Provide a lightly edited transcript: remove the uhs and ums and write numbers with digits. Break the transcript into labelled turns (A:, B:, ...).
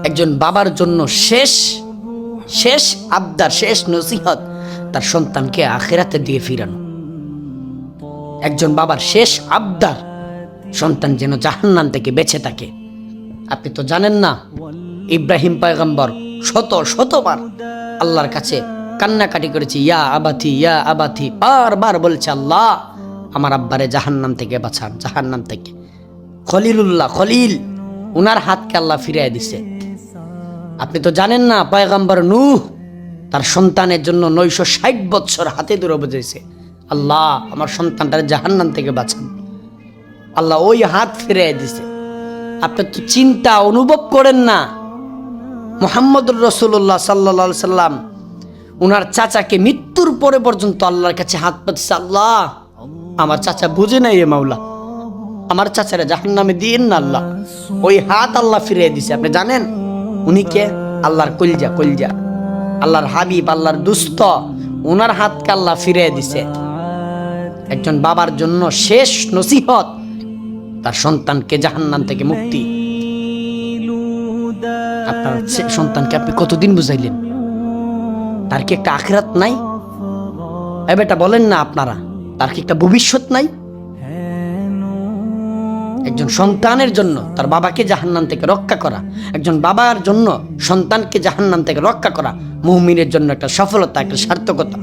A: একজন বাবার জন্য শেষ শেষ আবদার, শেষ নসিহত তার সন্তানকে আখিরাতে দিয়ে ফিরানো। একজন বাবার শেষ আবদার সন্তান যেন জাহান্নাম থেকে বেঁচে থাকে। আপনি তো জানেন না, ইব্রাহিম পয়গম্বর শতবার আল্লাহর কাছে কান্নাকাটি করেছে, ইয়া আবাতি ইয়া আবাতি, বারবার বলছে, আল্লাহ আমার আব্বারে জাহান্নাম থেকে বাঁচান, জাহান্নাম থেকে। খলিল উনার হাতকে আল্লাহ ফিরিয়ে দিছে। আপনি তো জানেন না, পয়গম্বর নূহ তার সন্তানের জন্য 960 বছর হাতে ধরে বুঝেছে, আল্লাহ আমার সন্তানটারে জাহান্নাম থেকে বাঁচান। আল্লাহ ওই হাত ফিরিয়ে দিছে। আপনি তো চিন্তা অনুভব করেন না, মুহাম্মদুর রাসূলুল্লাহ সাল্লাল্লাহু আলাইহি সাল্লাম উনার চাচাকে মৃত্যুর পরে পর্যন্ত আল্লাহর কাছে হাত পাতছে, আল্লাহ আমার চাচা বুঝে নাই রে মাওলা, আমার চাচারা জাহান্নামে দিয়েন না আল্লাহ। ওই হাত আল্লাহ ফিরিয়ে দিছে। আপনি জানেন উনি কে? আল্লাহর কলজা, আল্লাহর হাবিব, আল্লাহর দুস্ত, উনার হাতকে আল্লাহ ফিরিয়ে দিছে। একজন বাবার জন্য শেষ নসিহত তার সন্তানকে জাহান্নাম থেকে মুক্তি। আপনার সন্তানকে আপনি কতদিন বুঝাইলেন? তার কি একটা আখিরাত নাই? এ বেটা বলেন না আপনারা, তার কি একটা ভবিষ্যৎ নাই? একজন সন্তানের জন্য তার বাবাকে জাহান্নাম থেকে রক্ষা করা, একজন বাবার জন্য সন্তানকে জাহান্নাম থেকে রক্ষা করা মুমিনের জন্য একটা সফলতা, একটা সার্থকতা।